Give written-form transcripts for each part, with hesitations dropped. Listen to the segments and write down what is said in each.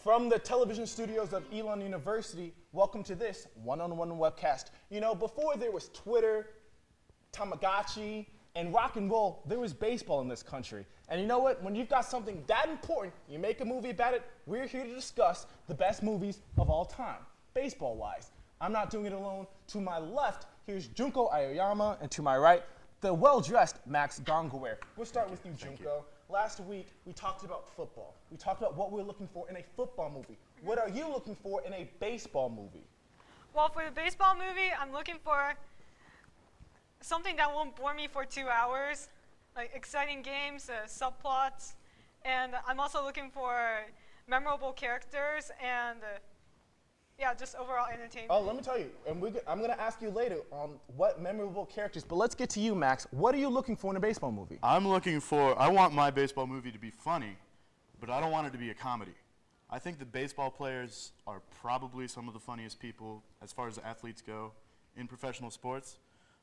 From the television studios of Elon University, welcome to this one-on-one webcast. You know, before there was Twitter, Tamagotchi, and rock and roll, there was baseball in this country. And you know what? When you've got something that important, you make a movie about it, we're here to discuss the best movies of all time, baseball-wise. I'm not doing it alone. To my left, here's Junko Aoyama, and to my right, the well-dressed Max Gongaware. We'll start with you, Junko. Last week, we talked about football. We talked about what we're looking for in a football movie. What are you looking for in a baseball movie? Well, for the baseball movie, I'm looking for something that won't bore me for 2 hours, like exciting games, subplots, and I'm also looking for memorable characters and yeah, just overall entertainment. Oh, let me tell you, and I'm going to ask you later on what memorable characters, but let's get to you, Max. What are you looking for in a baseball movie? I want my baseball movie to be funny, but I don't want it to be a comedy. I think the baseball players are probably some of the funniest people as far as athletes go in professional sports.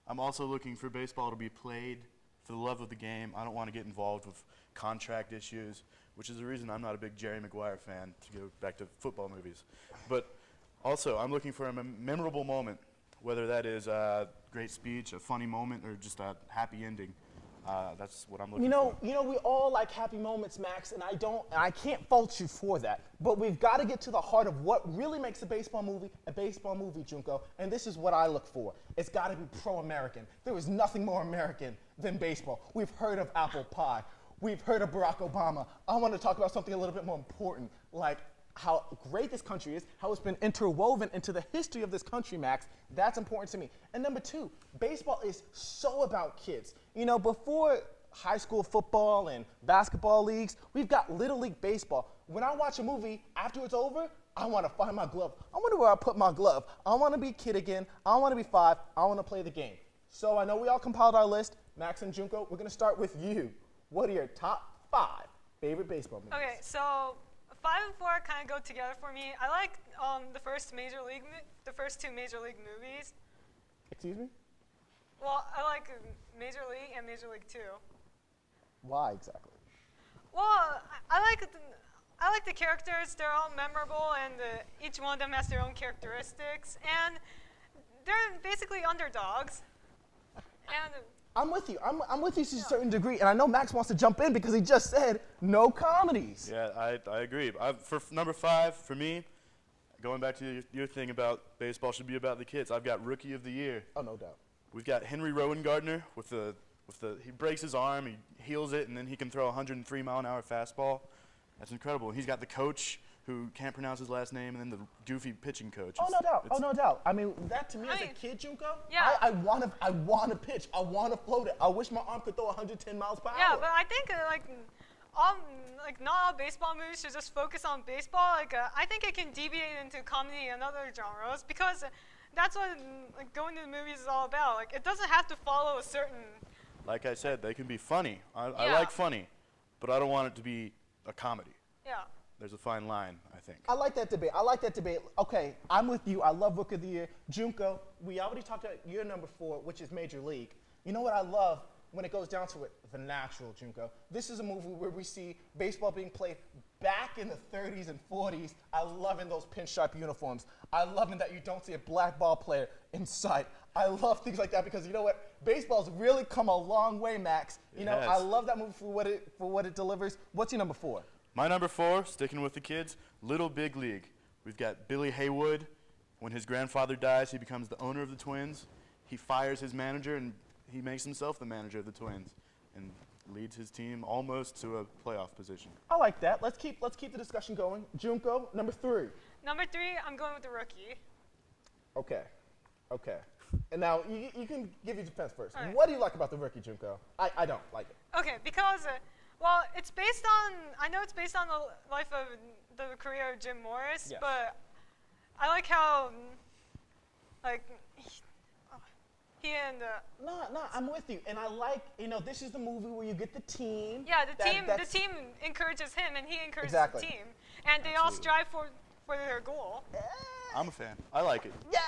I'm also looking for baseball to be played for the love of the game. I don't want to get involved with contract issues, which is the reason I'm not a big Jerry Maguire fan, to go back to football movies. But also, I'm looking for a memorable moment, whether that is a great speech, a funny moment, or just a happy ending. That's what I'm looking for. You know, we all like happy moments, Max, and I can't fault you for that. But we've got to get to the heart of what really makes a baseball movie, Junko. And this is what I look for. It's got to be pro-American. There is nothing more American than baseball. We've heard of apple pie. We've heard of Barack Obama. I want to talk about something a little bit more important, like how great this country is, how it's been interwoven into the history of this country, Max. That's important to me. And number two, baseball is so about kids. You know, before high school football and basketball leagues, we've got Little League Baseball. When I watch a movie, after it's over, I want to find my glove. I wonder where I put my glove. I want to be a kid again. I want to be 5. I want to play the game. So I know we all compiled our list. Max and Junko, we're going to start with you. What are your top 5 favorite baseball movies? Okay, so 5 and 4 kind of go together for me. I like the first two Major League movies. Excuse me? Well, I like Major League and Major League 2. Why exactly? Well, I like the characters. They're all memorable, and each one of them has their own characteristics, and they're basically underdogs. And I'm with you. I'm with you to a certain degree, and I know Max wants to jump in because he just said no comedies. Yeah, I agree. For number 5, for me, going back to your thing about baseball should be about the kids, I've got Rookie of the Year. Oh, no doubt. We've got Henry Rowan Gardner he breaks his arm, he heals it, and then he can throw a 103-mile-an-hour fastball. That's incredible. And he's got the coach who can't pronounce his last name, and then the goofy pitching coach. Oh, no doubt. Oh, no doubt. I mean, that to me as a kid, Junko, yeah. I want to pitch. I want to float it. I wish my arm could throw 110 miles per hour. Yeah, but I think not all baseball movies should just focus on baseball. I think it can deviate into comedy and other genres because that's what going to the movies is all about. It doesn't have to follow a certain. Like I said, they can be funny. I Yeah. like funny, but I don't want it to be a comedy. Yeah. There's a fine line, I think. I like that debate. Okay, I'm with you. I love Book of the Year. Junko, we already talked about your number 4, which is Major League. You know what I love when it goes down to it? The Natural, Junko. This is a movie where we see baseball being played back in the 30s and 40s. I love in those pinstripe uniforms. I love in that you don't see a black ball player in sight. I love things like that because you know what? Baseball's really come a long way, Max. You know, I love that movie for what it delivers. What's your number 4? My number 4, sticking with the kids, Little Big League. We've got Billy Haywood. When his grandfather dies, he becomes the owner of the Twins. He fires his manager, and he makes himself the manager of the Twins and leads his team almost to a playoff position. I like that. Let's keep the discussion going. Junko, number 3. Number 3, I'm going with The Rookie. Okay. And now, you can give your defense first. Right. What do you like about The Rookie, Junko? I don't like it. Okay, because, well, I know it's based on the life of the career of Jim Morris, Yes. but I like how, like, he and No, I'm with you. And I like, this is the movie where you get the team. yeah, the that's- team encourages him, and he encourages Exactly. the team, and they all strive for their goal. I'm a fan. I like it. Yeah,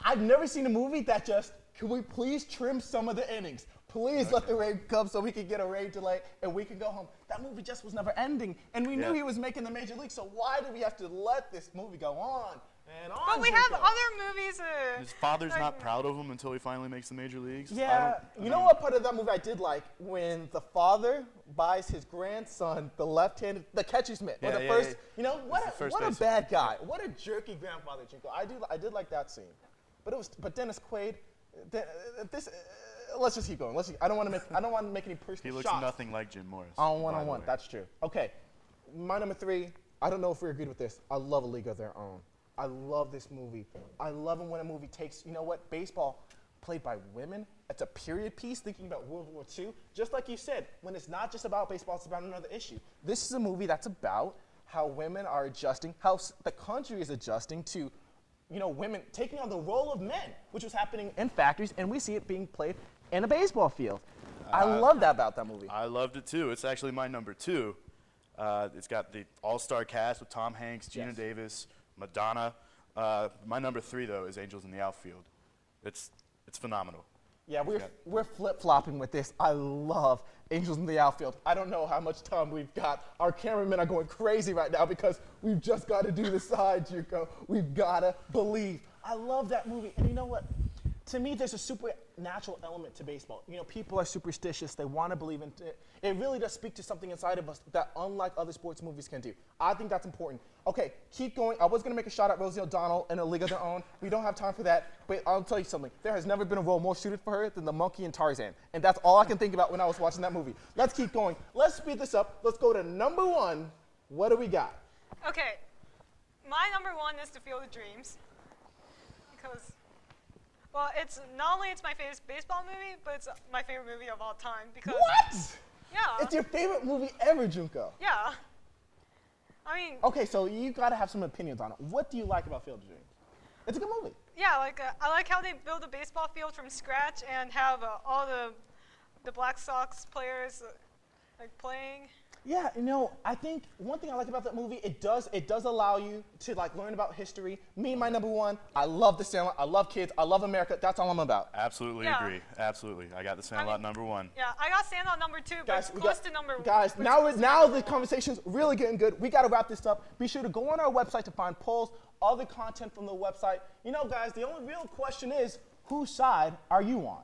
I've never seen a movie that just, can we please trim some of the innings? Please let the rain come so we can get a rain delay and we can go home. That movie just was never ending. And we knew he was making the major league, so why do we have to let this movie go on and on? But we have Zuko? other movies. His father's not proud of him until he finally makes the major leagues. Yeah, you know what part of that movie I did like? When the father buys his grandson the left-handed, the catcher's mitt. Or Yeah, the yeah, first, yeah. what It's the first a base. bad guy. What a jerky grandfather, Jinko. I did like that scene. But Dennis Quaid, let's just keep going. I don't want to make any personal He looks shots. nothing like Jim Morris. On by one-on-one, the way. that's true. Okay, my number 3, I don't know if we agreed with this. I love A League of Their Own. I love this movie. I love it when a movie takes, baseball played by women. It's a period piece thinking about World War II. Just like you said, when it's not just about baseball, it's about another issue. This is a movie that's about how women are adjusting, how the country is adjusting to, women taking on the role of men, which was happening in factories, and we see it being played in a baseball field. I love that about that movie. I loved it too. It's actually my number 2. It's got the all-star cast with Tom Hanks, Gina Yes. Davis, Madonna. My number 3 though is Angels in the Outfield. It's phenomenal. Yeah, we're flip-flopping with this. I love Angels in the Outfield. I don't know how much time we've got. Our cameramen are going crazy right now because we've just got to do the side, Juco. We've got to believe. I love that movie. And you know what? To me, there's a supernatural element to baseball. People are superstitious. They want to believe in it. It really does speak to something inside of us that unlike other sports movies can do. I think that's important. Okay, keep going. I was going to make a shot at Rosie O'Donnell in A League of Their Own. We don't have time for that. But I'll tell you something. There has never been a role more suited for her than the monkey in Tarzan. And that's all I can think about when I was watching that movie. Let's keep going. Let's speed this up. Let's go to number 1. What do we got? Okay, my number 1 is The Field of Dreams, because, well, it's not only my favorite baseball movie, but it's my favorite movie of all time. Because What? Yeah. It's your favorite movie ever, Junko. Yeah. I mean. Okay, so you got to have some opinions on it. What do you like about Field of Dreams? It's a good movie. Yeah, I like how they build a baseball field from scratch and have all the Black Sox players playing. Yeah, I think one thing I like about that movie, it does allow you to learn about history. Me, my number 1, I love the Sandlot, I love kids, I love America. That's all I'm about. Absolutely agree. Absolutely. I got the Sandlot number 1. Yeah, I got Sandlot number 2, but it's close to number 1. Guys, now the conversation's really getting good. We got to wrap this up. Be sure to go on our website to find polls, other content from the website. Guys, the only real question is, whose side are you on?